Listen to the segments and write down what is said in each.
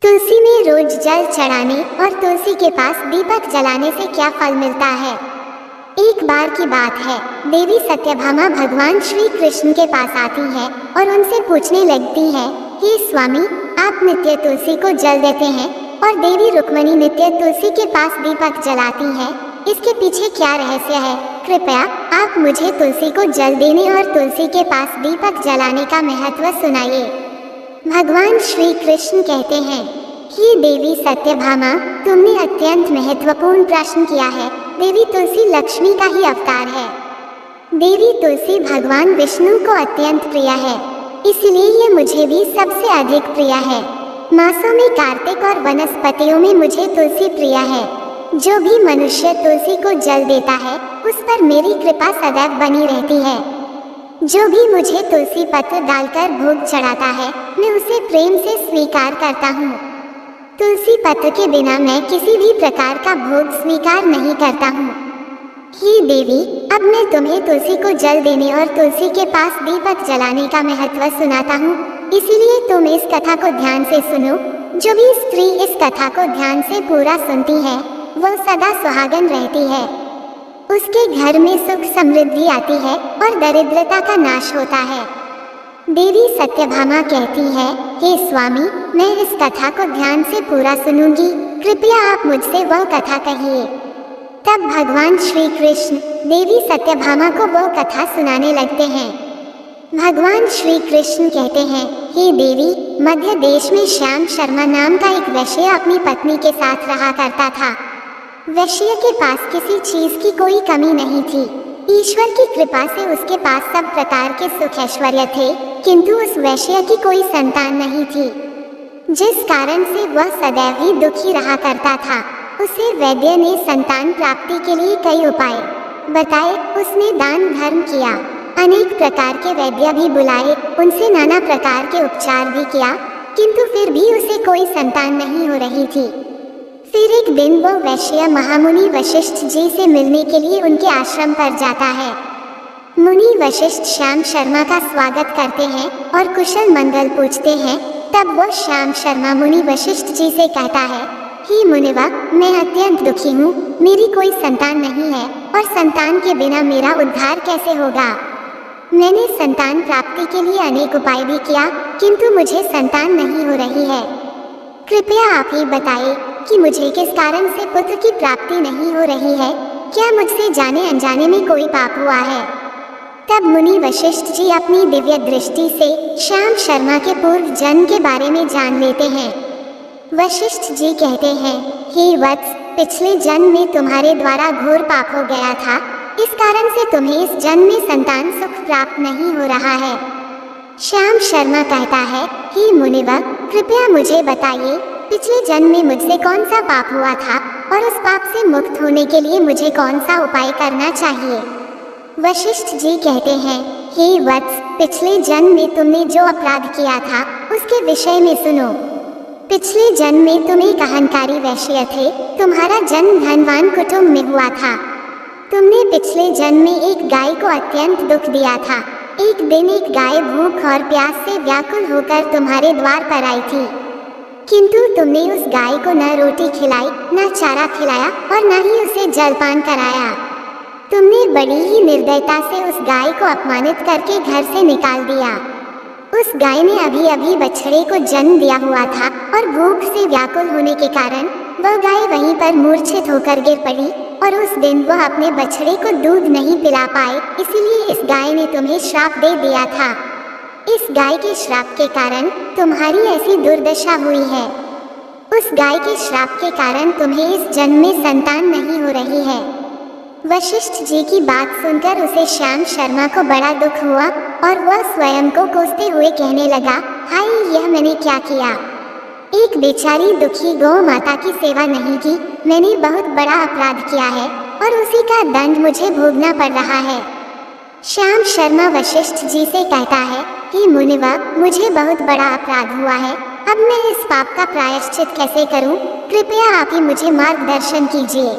तुलसी में रोज जल चढ़ाने और तुलसी के पास दीपक जलाने से क्या फल मिलता है। एक बार की बात है, देवी सत्यभामा भगवान श्री कृष्ण के पास आती है और उनसे पूछने लगती है, हे स्वामी, आप नित्य तुलसी को जल देते हैं और देवी रुक्मणी नित्य तुलसी के पास दीपक जलाती है, इसके पीछे क्या रहस्य है? कृपया आप मुझे तुलसी को जल देने और तुलसी के पास दीपक जलाने का महत्व सुनाइए। भगवान श्री कृष्ण कहते हैं, हे देवी सत्यभामा, तुमने अत्यंत महत्वपूर्ण प्रश्न किया है। देवी तुलसी लक्ष्मी का ही अवतार है। देवी तुलसी भगवान विष्णु को अत्यंत प्रिय है, इसलिए ये मुझे भी सबसे अधिक प्रिय है। मासों में कार्तिक और वनस्पतियों में मुझे तुलसी प्रिय है। जो भी मनुष्य तुलसी को जल देता है, उस पर मेरी कृपा सदैव बनी रहती है। जो भी मुझे तुलसी पत्र डालकर भोग चढ़ाता है, मैं उसे प्रेम से स्वीकार करता हूँ। तुलसी पत्र के बिना मैं किसी भी प्रकार का भोग स्वीकार नहीं करता हूँ। हे देवी, अब मैं तुम्हें तुलसी को जल देने और तुलसी के पास दीपक जलाने का महत्व सुनाता हूँ, इसीलिए तुम इस कथा को ध्यान से सुनो। जो भी स्त्री इस कथा को ध्यान से पूरा सुनती है, वो सदा सुहागन रहती है। उसके घर में सुख समृद्धि आती है और दरिद्रता का नाश होता है। देवी सत्यभामा कहती है, हे स्वामी, मैं इस कथा को ध्यान से पूरा सुनूंगी, कृपया आप मुझसे वह कथा कहिए। तब भगवान श्री कृष्ण देवी सत्यभामा को वह कथा सुनाने लगते हैं। भगवान श्री कृष्ण कहते हैं, हे देवी, मध्य देश में श्याम शर्मा नाम का एक वैश्य अपनी पत्नी के साथ रहा करता था। वैश्य के पास किसी चीज की कोई कमी नहीं थी। ईश्वर की कृपा से उसके पास सब प्रकार के सुख ऐश्वर्य थे, किंतु उस वैश्य की कोई संतान नहीं थी, जिस कारण से वह सदैव ही दुखी रहा करता था। उसे वैद्य ने संतान प्राप्ति के लिए कई उपाय बताए। उसने दान धर्म किया, अनेक प्रकार के वैद्य भी बुलाए, उनसे नाना प्रकार के उपचार भी किया, किंतु फिर भी उसे कोई संतान नहीं हो रही थी। फिर एक दिन वो वैश्य महामुनि वशिष्ठ जी से मिलने के लिए उनके आश्रम पर जाता है। मुनि वशिष्ठ श्याम शर्मा का स्वागत करते हैं और कुशल मंगल पूछते हैं। तब वो श्याम शर्मा मुनि वशिष्ठ जी से कहता है, हे मुनिवा, मैं अत्यंत दुखी हूँ, मेरी कोई संतान नहीं है और संतान के बिना मेरा उद्धार कैसे होगा। मैंने संतान प्राप्ति के लिए अनेक उपाय भी किया, किंतु मुझे संतान नहीं हो रही है। कृपया आप ही बताइए कि मुझे किस कारण से पुत्र की प्राप्ति नहीं हो रही है। क्या मुझसे जाने अनजाने में कोई पाप हुआ है? तब मुनि वशिष्ठ जी अपनी दिव्य दृष्टि से श्याम शर्मा के पूर्व जन्म के बारे में जान लेते हैं। वशिष्ठ जी कहते हैं, हे वत्स, पिछले जन्म में तुम्हारे द्वारा घोर पाप हो गया था, इस कारण से तुम्हें इस जन्म में संतान सुख प्राप्त नहीं हो रहा है। श्याम शर्मा कहता है, हे मुनिवर, कृपया मुझे बताइए, पिछले जन्म में मुझसे कौन सा पाप हुआ था और उस पाप से मुक्त होने के लिए मुझे कौन सा उपाय करना चाहिए। वशिष्ठ जी कहते हैं, हे वत्स, पिछले जन्म में तुमने जो अपराध किया था उसके विषय में सुनो। पिछले जन्म में तुम एक अहंकारी वैश्य थे। तुम्हारा जन्म धनवान कुटुंब में हुआ था। तुमने पिछले जन्म में एक गाय को अत्यंत दुख दिया था। एक दिन एक गाय भूख और प्यास से व्याकुल होकर तुम्हारे द्वार पर आई थी, किंतु तुमने उस गाय को न रोटी खिलाई, न चारा खिलाया और न ही उसे जलपान कराया। तुमने बड़ी ही निर्दयता से उस गाय को अपमानित करके घर से निकाल दिया। उस गाय ने अभी अभी बछड़े को जन्म दिया हुआ था और भूख से व्याकुल होने के कारण वह गाय वहीं पर मूर्छित होकर गिर पड़ी और उस दिन वह अपने बछड़े को दूध नहीं पिला पाए, इसलिए इस गाय ने तुम्हें श्राप दे दिया था। इस गाय के श्राप के कारण तुम्हारी ऐसी दुर्दशा हुई है। उस गाय के श्राप के कारण तुम्हें इस जन्म में संतान नहीं हो रही है। वशिष्ठ जी की बात सुनकर उसे श्याम शर्मा को बड़ा दुख हुआ और वह स्वयं को कोसते हुए कहने लगा, हाय, यह मैंने क्या किया। एक बेचारी दुखी गौ माता की सेवा नहीं की। मैंने बहुत बड़ा अपराध किया है और उसी का दंड मुझे भोगना पड़ रहा है। श्याम शर्मा वशिष्ठ जी से कहता है, हे मुनिवा, मुझे बहुत बड़ा अपराध हुआ है। अब मैं इस पाप का प्रायश्चित कैसे करूं? कृपया आप ही मुझे मार्गदर्शन कीजिए।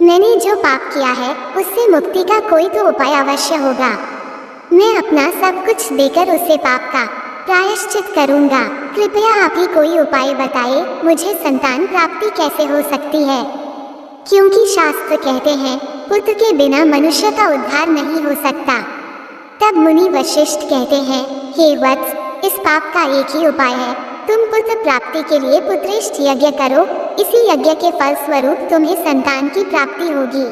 मैंने जो पाप किया है उससे मुक्ति का कोई तो उपाय अवश्य होगा। मैं अपना सब कुछ देकर उससे पाप का प्रायश्चित करूंगा। कृपया आप ही कोई उपाय बताइए, मुझे संतान प्राप्ति कैसे हो सकती है? क्योंकि शास्त्र कहते हैं पुत्र के बिना मनुष्य का उद्धार नहीं हो सकता। तब मुनि वशिष्ठ कहते हैं, हे वत्स, इस पाप का एक ही उपाय है, तुम पुत्र प्राप्ति के लिए पुत्रेष्ठ यज्ञ करो। इसी यज्ञ के फल स्वरूप तुम्हें संतान की प्राप्ति होगी।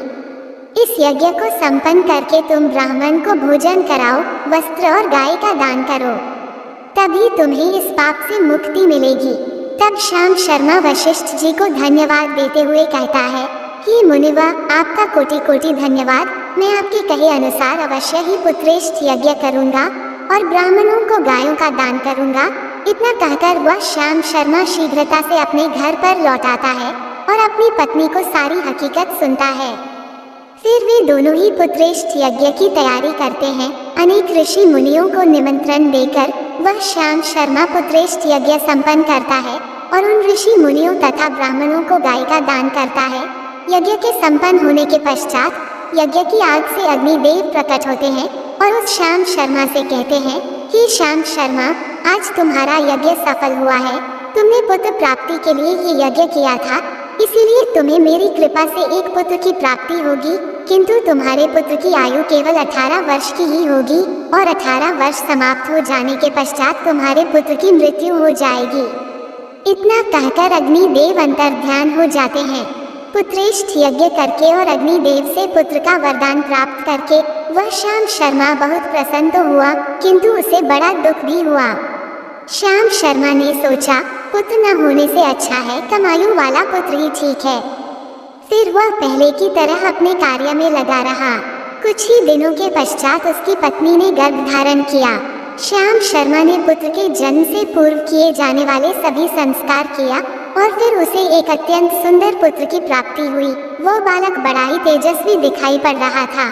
इस यज्ञ को संपन्न करके तुम ब्राह्मण को भोजन कराओ, वस्त्र और गाय का दान करो, तभी तुम्हें इस पाप से मुक्ति मिलेगी। तब श्याम शर्मा वशिष्ठ जी को धन्यवाद देते हुए कहता है, हे मुनिवा, आपका कोटि कोटि धन्यवाद। मैं आपके कहे अनुसार अवश्य ही पुत्रेष्ठ यज्ञ करूंगा और ब्राह्मणों को गायों का दान करूंगा। इतना कहकर वह श्याम शर्मा शीघ्रता से अपने घर पर लौट आता है और अपनी पत्नी को सारी हकीकत सुनता है। फिर वे दोनों ही पुत्रेष्ठ यज्ञ की तैयारी करते हैं। अनेक ऋषि मुनियों को निमंत्रण देकर वह श्याम शर्मा पुत्रेष्ठ यज्ञ संपन्न करता है और उन ऋषि मुनियों तथा ब्राह्मणों को गाय का दान करता है। यज्ञ के संपन्न होने के पश्चात यज्ञ की आग से अग्निदेव प्रकट होते हैं और उस श्याम शर्मा से कहते हैं, हे श्याम शर्मा, आज तुम्हारा यज्ञ सफल हुआ है। तुमने पुत्र प्राप्ति के लिए ये यज्ञ किया था, इसीलिए तुम्हें मेरी कृपा से एक पुत्र की प्राप्ति होगी। किंतु तुम्हारे पुत्र की आयु केवल 18 वर्ष की ही होगी और 18 वर्ष समाप्त हो जाने के पश्चात तुम्हारे पुत्र की मृत्यु हो जाएगी। इतना कहकर अग्निदेव अंतर्ध्यान हो जाते हैं। पुत्रेष्ठ यज्ञ करके और अग्निदेव से पुत्र का वरदान प्राप्त करके वह श्याम शर्मा बहुत प्रसन्न तो हुआ, किंतु उसे बड़ा दुख भी हुआ। श्याम शर्मा ने सोचा, पुत्र न होने से अच्छा है कमायु वाला पुत्र ही ठीक है। फिर वह पहले की तरह अपने कार्य में लगा रहा। कुछ ही दिनों के पश्चात उसकी पत्नी ने गर्भ धारण किया। श्याम शर्मा ने पुत्र के जन्म से पूर्व किए जाने वाले सभी संस्कार किया और फिर उसे एक अत्यंत सुंदर पुत्र की प्राप्ति हुई। वह बालक बड़ा ही तेजस्वी दिखाई पड़ रहा था।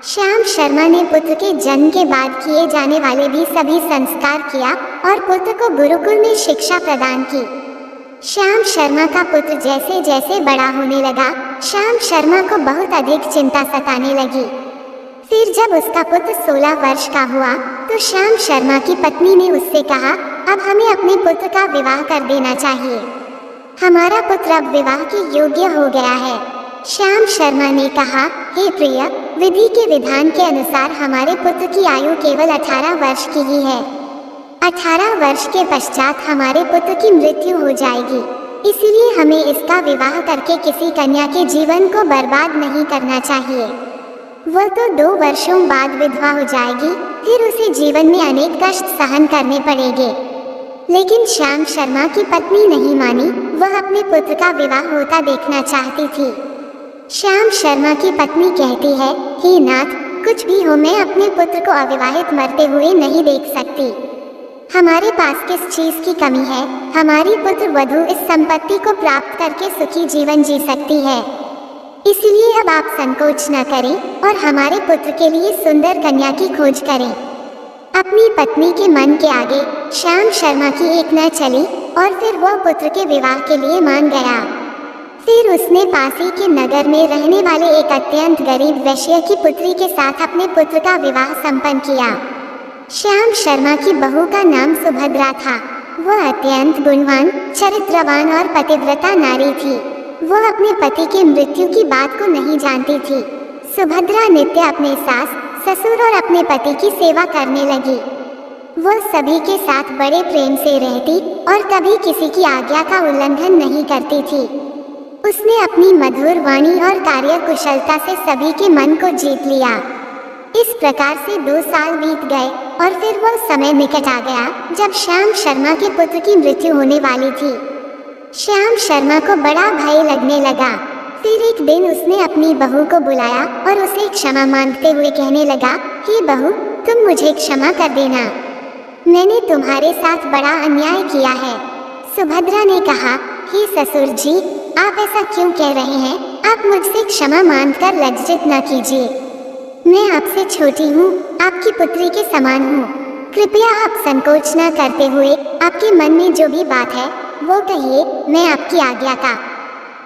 श्याम शर्मा ने पुत्र के जन्म के बाद किए जाने वाले भी सभी संस्कार किया और पुत्र को गुरुकुल में शिक्षा प्रदान की। श्याम शर्मा का पुत्र जैसे जैसे बड़ा होने लगा, श्याम शर्मा को बहुत अधिक चिंता सताने लगी। फिर जब उसका पुत्र 16 वर्ष का हुआ तो श्याम शर्मा की पत्नी ने उससे कहा, अब हमें अपने पुत्र का विवाह कर देना चाहिए। हमारा पुत्र अब विवाह के योग्य हो गया है। श्याम शर्मा ने कहा, हे प्रिय, विधि के विधान के अनुसार हमारे पुत्र की आयु केवल 18 वर्ष की ही है। 18 वर्ष के पश्चात हमारे पुत्र की मृत्यु हो जाएगी, इसलिए हमें इसका विवाह करके किसी कन्या के जीवन को बर्बाद नहीं करना चाहिए। वह तो 2 वर्षों बाद विधवा हो जाएगी, फिर उसे जीवन में अनेक कष्ट सहन करने पड़ेंगे। लेकिन श्याम शर्मा की पत्नी नहीं मानी, वह अपने पुत्र का विवाह होता देखना चाहती थी। श्याम शर्मा की पत्नी कहती है, हे नाथ, कुछ भी हो, मैं अपने पुत्र को अविवाहित मरते हुए नहीं देख सकती। हमारे पास किस चीज की कमी है? हमारी पुत्र वधू इस संपत्ति को प्राप्त करके सुखी जीवन जी सकती है। इसलिए अब आप संकोच न करें और हमारे पुत्र के लिए सुंदर कन्या की खोज करें। अपनी पत्नी के मन के आगे श्याम शर्मा की एक न चली और फिर वह पुत्र के विवाह के लिए मान गया। फिर उसने पास ही के नगर में रहने वाले एक अत्यंत गरीब वैश्य की पुत्री के साथ अपने पुत्र का विवाह संपन्न किया। श्याम शर्मा की बहू का नाम सुभद्रा था। वह अत्यंत गुणवान, चरित्रवान और पतिव्रता नारी थी। वह अपने पति की मृत्यु की बात को नहीं जानती थी। सुभद्रा नित्य अपने सास, ससुर और अपने पति की सेवा करने लगी। वह सभी के साथ बड़े प्रेम से रहती और कभी किसी की आज्ञा का उल्लंघन नहीं करती थी। उसने अपनी मधुर वाणी और कार्य कुशलता से सभी के मन को जीत लिया। इस प्रकार से 2 साल बीत गए और फिर वह समय निकट आ गया जब श्याम शर्मा के पुत्र की मृत्यु होने वाली थी। श्याम शर्मा को बड़ा भय लगने लगा। फिर एक दिन उसने अपनी बहू को बुलाया और उसे क्षमा मांगते हुए कहने लगा, हे बहू, तुम मुझे क्षमा कर देना, मैंने तुम्हारे साथ बड़ा अन्याय किया है। सुभद्रा ने कहा, हे ससुर जी, आप ऐसा क्यों कह रहे हैं? आप मुझसे क्षमा मांगकर लज्जित न कीजिए। मैं आपसे छोटी हूँ, आपकी पुत्री के समान हूँ। कृपया आप संकोच न करते हुए आपके मन में जो भी बात है वो कहिए, मैं आपकी आज्ञा का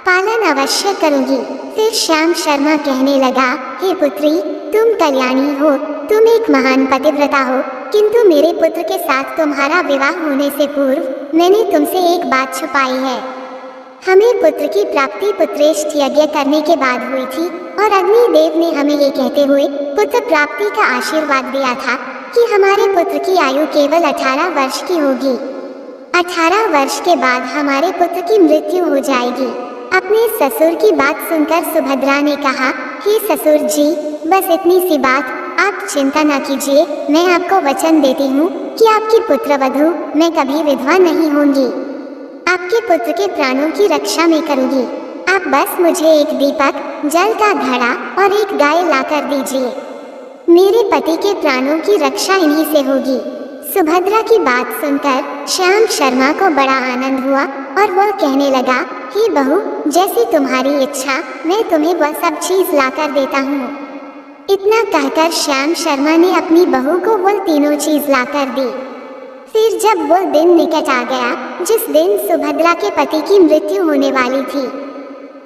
पालन अवश्य करूँगी। फिर श्याम शर्मा कहने लगा, हे पुत्री, तुम कल्याणी हो, तुम एक महान पतिव्रता हो, किंतु मेरे पुत्र के साथ तुम्हारा विवाह होने से पूर्व मैंने तुमसे एक बात छुपाई है। हमें पुत्र की प्राप्ति पुत्रेष्ठ यज्ञ करने के बाद हुई थी और अग्निदेव ने हमें ये कहते हुए पुत्र प्राप्ति का आशीर्वाद दिया था कि हमारे पुत्र की आयु केवल 18 वर्ष की होगी। 18 वर्ष के बाद हमारे पुत्र की मृत्यु हो जाएगी। अपने ससुर की बात सुनकर सुभद्रा ने कहा, हे ससुर जी, बस इतनी सी बात, आप चिंता न कीजिए। मैं आपको वचन देती हूँ कि आपकी पुत्रवधू मैं कभी विधवा नहीं होंगी। आपके पुत्र के प्राणों की रक्षा मैं करूँगी। आप बस मुझे एक दीपक, जल का घड़ा और एक गाय लाकर दीजिए। मेरे पति के प्राणों की रक्षा इन्हीं से होगी। सुभद्रा की बात सुनकर श्याम शर्मा को बड़ा आनंद हुआ और वह कहने लगा, हे बहू, जैसी तुम्हारी इच्छा, मैं तुम्हें वह सब चीज लाकर देता हूँ। इतना कहकर श्याम शर्मा ने अपनी बहू को वह तीनों चीज लाकर दी। फिर जब वो दिन निकट आ गया जिस दिन सुभद्रा के पति की मृत्यु होने वाली थी,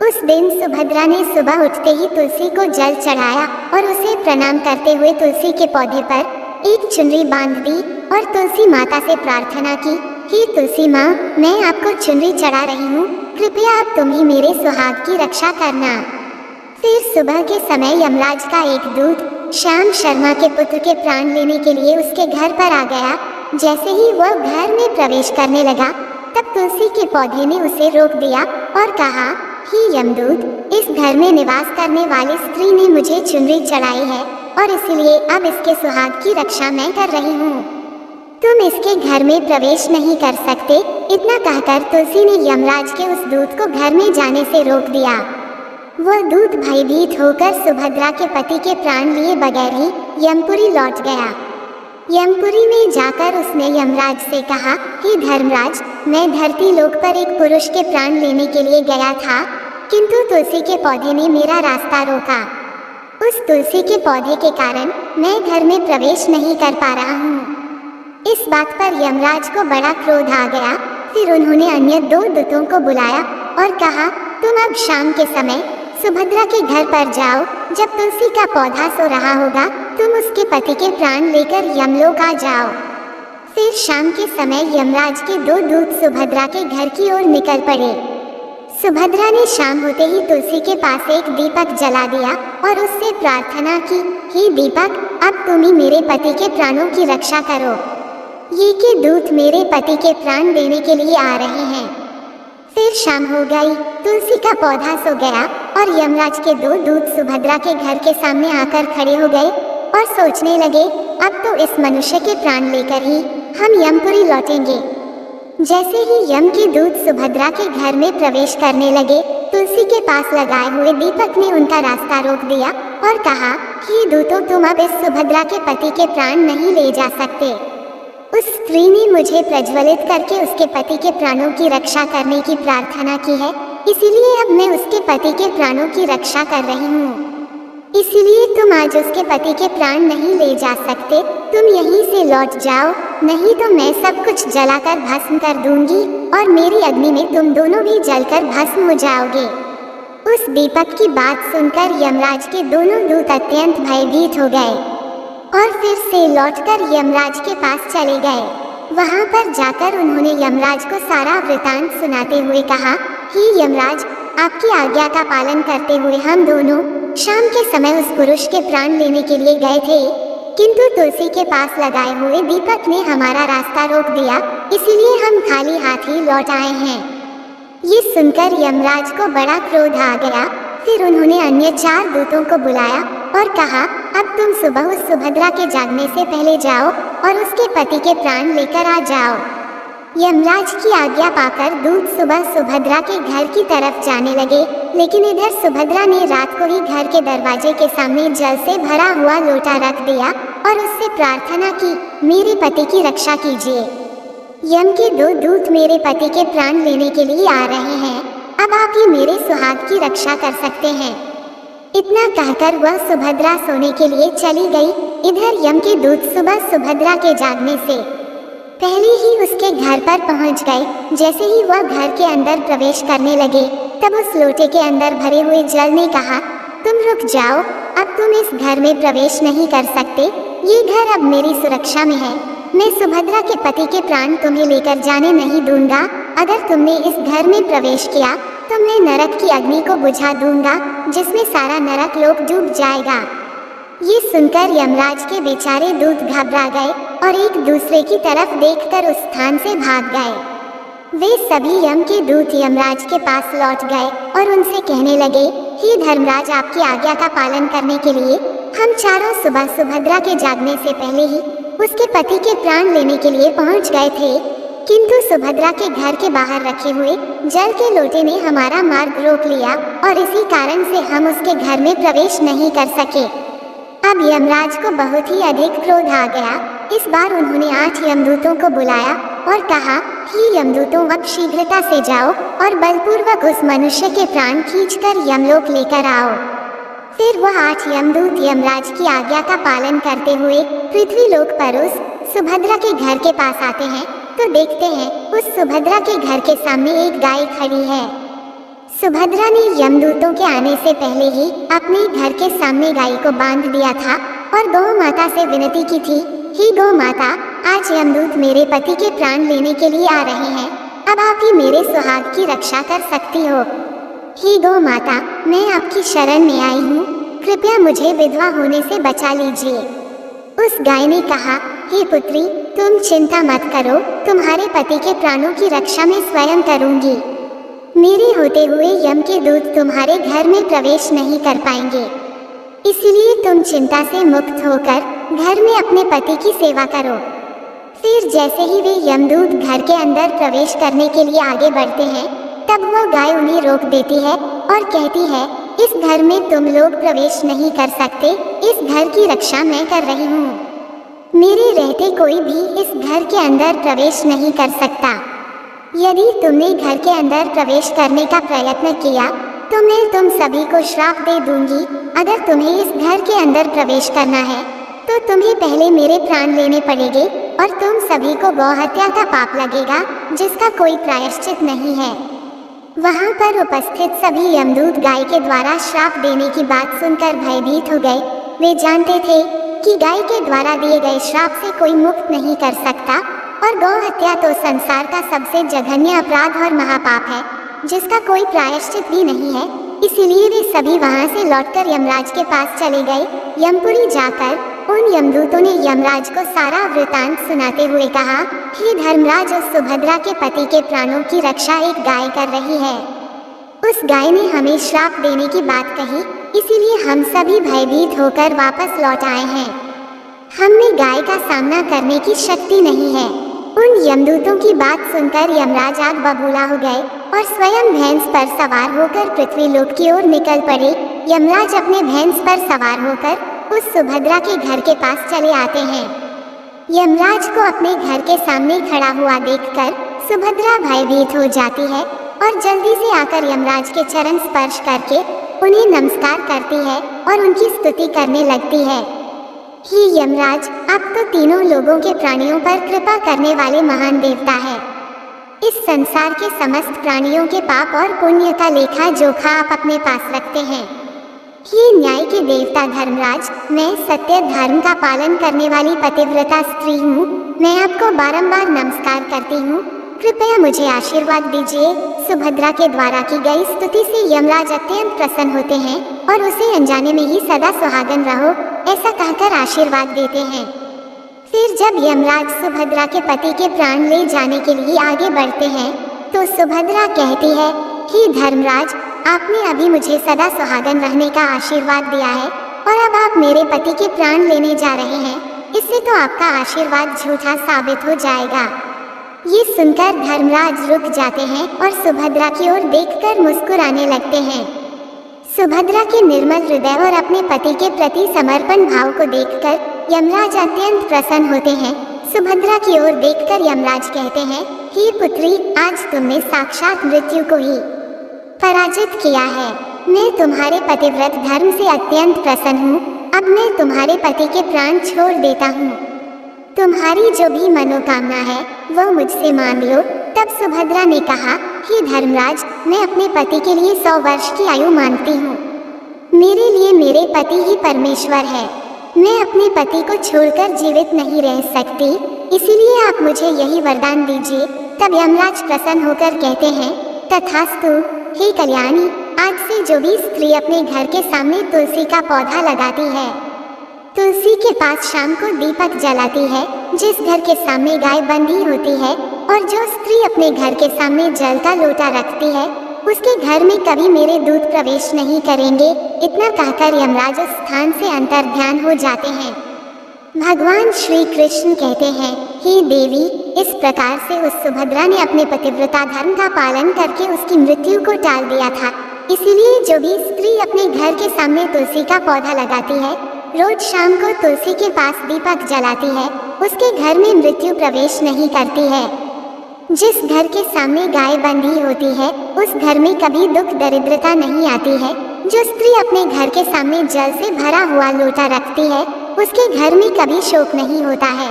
उस दिन सुभद्रा ने सुबह उठते ही तुलसी को जल चढ़ाया और उसे प्रणाम करते हुए तुलसी के पौधे पर एक चुनरी बांध दी और तुलसी माता से प्रार्थना की, हे तुलसी माँ, मैं आपको चुनरी चढ़ा रही हूँ, कृपया आप तुम ही मेरे सुहाग की रक्षा करना। फिर सुबह के समय यमराज का एक दूत श्याम शर्मा के पुत्र के प्राण लेने के लिए उसके घर पर आ गया। जैसे ही वह घर में प्रवेश करने लगा, तब तुलसी के पौधे ने उसे रोक दिया और कहा, हे यमदूत, इस घर में निवास करने वाली स्त्री ने मुझे चुनरी चढ़ाई है और इसलिए अब इसके सुहाग की रक्षा मैं कर रही हूँ। तुम इसके घर में प्रवेश नहीं कर सकते। इतना कहकर तुलसी ने यमराज के उस दूत को घर में जाने से रोक दिया। वह दूत भयभीत होकर सुभद्रा के पति के प्राण लिए बगैर ही यमपुरी लौट गया। यमपुरी में जाकर उसने यमराज से कहा, हे धर्मराज, मैं धरती लोक पर एक पुरुष के प्राण लेने के लिए गया था, किंतु तुलसी के पौधे ने मेरा रास्ता रोका। उस तुलसी के पौधे के कारण मैं घर में प्रवेश नहीं कर पा रहा हूँ। इस बात पर यमराज को बड़ा क्रोध आ गया। फिर उन्होंने अन्य दो दूतों को बुलाया और कहा, तुम अब शाम के समय सुभद्रा के घर पर जाओ। जब तुलसी का पौधा सो रहा होगा, तुम उसके पति के प्राण लेकर यमलोक आ जाओ। फिर शाम के समय यमराज के दो दूत सुभद्रा के घर की ओर निकल पड़े। सुभद्रा ने शाम होते ही तुलसी के पास एक दीपक जला दिया और उससे प्रार्थना की, हे दीपक, अब तुम ही मेरे पति के प्राणों की रक्षा करो। ये के दूत मेरे पति के प्राण देने के लिए आ रहे हैं। फिर शाम हो गई, तुलसी का पौधा सो गया और यमराज के दो दूत सुभद्रा के घर के सामने आकर खड़े हो गए और सोचने लगे, अब तो इस मनुष्य के प्राण लेकर ही हम यमपुरी लौटेंगे। जैसे ही यम के दूत सुभद्रा के घर में प्रवेश करने लगे, तुलसी के पास लगाए हुए दीपक ने उनका रास्ता रोक दिया और कहा, हे दूतों, तुम अब इस सुभद्रा के पति के प्राण नहीं ले जा सकते। उस स्त्री ने मुझे प्रज्वलित करके उसके पति के प्राणों की रक्षा करने की प्रार्थना की है, इसीलिए अब मैं उसके पति के प्राणों की रक्षा कर रही हूँ। इसलिए तुम आज उसके पति के प्राण नहीं ले जा सकते। तुम यहीं से लौट जाओ, नहीं तो मैं सब कुछ जलाकर भस्म कर दूंगी और मेरी अग्नि में तुम दोनों भी जलकर भस्म हो जाओगे। उस दीपक की बात सुनकर यमराज के दोनों दूत अत्यंत भयभीत हो गए और फिर से लौटकर यमराज के पास चले गए। वहां पर जाकर उन्होंने यमराज को सारा वृतांत सुनाते हुए कहा, हे यमराज, आपकी आज्ञा का पालन करते हुए हम दोनों शाम के समय उस पुरुष के प्राण लेने के लिए गए थे, किंतु तुलसी के पास लगाए हुए दीपक ने हमारा रास्ता रोक दिया, इसीलिए हम खाली हाथ ही लौट आए हैं। ये सुनकर यमराज को बड़ा क्रोध आ गया। फिर उन्होंने अन्य 4 दूतों को बुलाया और कहा, अब तुम सुबह उस सुभद्रा के जागने से पहले जाओ और उसके पति के प्राण लेकर आ जाओ। यमराज की आज्ञा पाकर दूत सुबह सुभद्रा के घर की तरफ जाने लगे, लेकिन इधर सुभद्रा ने रात को ही घर के दरवाजे के सामने जल से भरा हुआ लोटा रख दिया और उससे प्रार्थना की, मेरे पति की रक्षा कीजिए। यम के 2 दूत मेरे पति के प्राण लेने के लिए आ रहे हैं, अब आप ही मेरे सुहाग की रक्षा कर सकते हैं। इतना कहकर वह सुभद्रा सोने के लिए चली गई। इधर यम के दूत सुबह सुभद्रा के जागने से पहले ही उसके घर पर पहुंच गए। जैसे ही वह घर के अंदर प्रवेश करने लगे, तब उस लोटे के अंदर भरे हुए जल ने कहा, तुम रुक जाओ, अब तुम इस घर में प्रवेश नहीं कर सकते। ये घर अब मेरी सुरक्षा में है। मैं सुभद्रा के पति के प्राण तुम्हें लेकर जाने नहीं दूंगा। अगर तुमने इस घर में प्रवेश किया तो मैं नरक की अग्नि को बुझा दूंगा, जिसमें सारा नरक लोक डूब जाएगा। ये सुनकर यमराज के बेचारे दूत घबरा गए और एक दूसरे की तरफ देखकर उस स्थान से भाग गए। वे सभी यम के दूत यमराज के पास लौट गए और उनसे कहने लगे, हे धर्मराज, आपकी आज्ञा का पालन करने के लिए हम चारों सुबह सुभद्रा के जागने से पहले ही उसके पति के प्राण लेने के लिए पहुंच गए थे, किंतु सुभद्रा के घर के बाहर रखे हुए जल के लोटे ने हमारा मार्ग रोक लिया और इसी कारण से हम उसके घर में प्रवेश नहीं कर सके। अब यमराज को बहुत ही अधिक क्रोध आ गया। इस बार उन्होंने 8 यमदूतों को बुलाया और कहा, हे यमदूतों, अब शीघ्रता से जाओ और बलपूर्वक उस मनुष्य के प्राण खींचकर यमलोक लेकर आओ। फिर वह 8 यमदूत यमराज की आज्ञा का पालन करते हुए पृथ्वी लोक पर उस सुभद्रा के घर के पास आते हैं तो देखते हैं उस सुभद्रा के घर के सामने एक गाय खड़ी है। सुभद्रा ने यमदूतों के आने से पहले ही अपने घर के सामने गाय को बांध दिया था और गौ माता से विनती की थी, हे गौ माता, आज यमदूत मेरे पति के प्राण लेने के लिए आ रहे हैं। अब आप ही मेरे सुहाग की रक्षा कर सकती हो। हे गौ माता, मैं आपकी शरण में आई हूँ, कृपया मुझे विधवा होने से बचा लीजिए। उस गाय ने कहा, हे पुत्री, तुम चिंता मत करो, तुम्हारे पति के प्राणों की रक्षा मैं स्वयं करूँगी। मेरे होते हुए यम के दूत तुम्हारे घर में प्रवेश नहीं कर पाएंगे, इसलिए तुम चिंता से मुक्त होकर घर में अपने पति की सेवा करो। फिर जैसे ही वे यमदूत घर के अंदर प्रवेश करने के लिए आगे बढ़ते हैं, तब वह गाय उन्हें रोक देती है और कहती है, इस घर में तुम लोग प्रवेश नहीं कर सकते, इस घर की रक्षा मैं कर रही हूँ। मेरे रहते कोई भी इस घर के अंदर प्रवेश नहीं कर सकता। यदि तुमने घर के अंदर प्रवेश करने का प्रयत्न किया तो मैं तुम सभी को श्राप दे दूंगी। अगर तुम्हें इस घर के अंदर प्रवेश करना है तो तुम्हें पहले मेरे प्राण लेने पड़ेंगे और तुम सभी को गौहत्या का पाप लगेगा, जिसका कोई प्रायश्चित नहीं है। वहां पर उपस्थित सभी यमदूत गाय के द्वारा श्राप देने की बात सुनकर भयभीत हो गए। वे जानते थे कि गाय के द्वारा दिए गए श्राप से कोई मुक्त नहीं कर सकता और गौ हत्या तो संसार का सबसे जघन्य अपराध और महापाप है, जिसका कोई प्रायश्चित भी नहीं है। इसीलिए वे सभी वहां से लौटकर यमराज के पास चले गए। यमपुरी जाकर उन यमदूतों ने यमराज को सारा वृतांत सुनाते हुए कहा, हे धर्मराज, उस सुभद्रा के पति के प्राणों की रक्षा एक गाय कर रही है। उस गाय ने हमें श्राप देने की बात कही, इसीलिए हम सभी भयभीत होकर वापस लौट आए हैं। हमने गाय का सामना करने की शक्ति नहीं है। उन यमदूतों की बात सुनकर यमराज आग बबूला हो गए और स्वयं भैंस पर सवार होकर पृथ्वी लोक की ओर निकल पड़े। यमराज अपने भैंस पर सवार होकर उस सुभद्रा के घर के पास चले आते हैं। यमराज को अपने घर के सामने खड़ा हुआ देखकर सुभद्रा भयभीत हो जाती है और जल्दी से आकर यमराज के चरण स्पर्श करके उन्हें नमस्कार करती है और उनकी स्तुति करने लगती है। हे यमराज, आप तो तीनों लोगों के प्राणियों पर कृपा करने वाले महान देवता है। इस संसार के समस्त प्राणियों के पाप और पुण्य का लेखा जोखा आप अपने पास रखते हैं। हे न्याय के देवता धर्मराज, मैं सत्य धर्म का पालन करने वाली पतिव्रता स्त्री हूँ। मैं आपको बारंबार नमस्कार करती हूँ, कृपया मुझे आशीर्वाद दीजिए। सुभद्रा के द्वारा की गई स्तुति से यमराज अत्यंत प्रसन्न होते हैं और उसे अनजाने में ही सदा सुहागन रहो ऐसा कहकर आशीर्वाद देते हैं। फिर जब यमराज सुभद्रा के पति के प्राण ले जाने के लिए आगे बढ़ते हैं तो सुभद्रा कहती है, हे धर्मराज, आपने अभी मुझे सदा सुहागन रहने का आशीर्वाद दिया है और अब आप मेरे पति के प्राण लेने जा रहे हैं, इससे तो आपका आशीर्वाद झूठा साबित हो जाएगा। ये सुनकर धर्मराज रुक जाते हैं और सुभद्रा की ओर देखकर मुस्कुराने लगते हैं। सुभद्रा के निर्मल हृदय और अपने पति के प्रति समर्पण भाव को देखकर यमराज अत्यंत प्रसन्न होते हैं। सुभद्रा की ओर देखकर यमराज कहते हैं, हे पुत्री, आज तुमने साक्षात मृत्यु को ही पराजित किया है। मैं तुम्हारे पतिव्रत धर्म से अत्यंत प्रसन्न हूँ। अब मैं तुम्हारे पति के प्राण छोड़ देता हूँ। तुम्हारी जो भी मनोकामना है वह मुझसे मांग लो। तब सुभद्रा ने कहा, हे धर्मराज, मैं अपने पति के लिए 100 वर्ष की आयु मांगती हूँ। मेरे लिए मेरे पति ही परमेश्वर है। मैं अपने पति को छोड़कर जीवित नहीं रह सकती, इसीलिए आप मुझे यही वरदान दीजिए। तब यमराज प्रसन्न होकर कहते हैं, तथास्तु हे कल्याणी, आज से जो भी स्त्री अपने घर के सामने तुलसी का पौधा लगाती है, तुलसी के पास शाम को दीपक जलाती है, जिस घर के सामने गाय बंधी होती है और जो स्त्री अपने घर के सामने जल का लोटा रखती है, उसके घर में कभी मेरे दूत प्रवेश नहीं करेंगे। इतना कहकर यमराज उस स्थान से अंतर्ध्यान हो जाते हैं। भगवान श्री कृष्ण कहते हैं, हे देवी, इस प्रकार से उस सुभद्रा ने अपने पतिव्रता धर्म का पालन करके उसकी मृत्यु को टाल दिया था। इसीलिए जो भी स्त्री अपने घर के सामने तुलसी का पौधा लगाती है, रोज शाम को तुलसी के पास दीपक जलाती है, उसके घर में मृत्यु प्रवेश नहीं करती है। जिस घर के सामने गाय बंधी होती है, उस घर में कभी दुख दरिद्रता नहीं आती है। जो स्त्री अपने घर के सामने जल से भरा हुआ लोटा रखती है, उसके घर में कभी शोक नहीं होता है।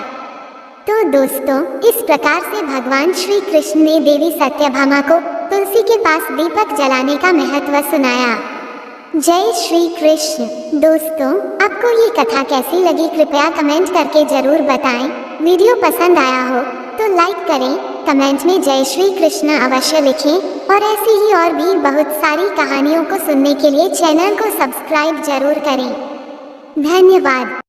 तो दोस्तों, इस प्रकार से भगवान श्री कृष्ण ने देवी सत्यभामा को तुलसी के पास दीपक जलाने का महत्व सुनाया। जय श्री कृष्ण। दोस्तों, आपको ये कथा कैसी लगी कृपया कमेंट करके जरूर बताएं। वीडियो पसंद आया हो तो लाइक करें, कमेंट में जय श्री कृष्ण अवश्य लिखें और ऐसी ही और भी बहुत सारी कहानियों को सुनने के लिए चैनल को सब्सक्राइब जरूर करें। धन्यवाद।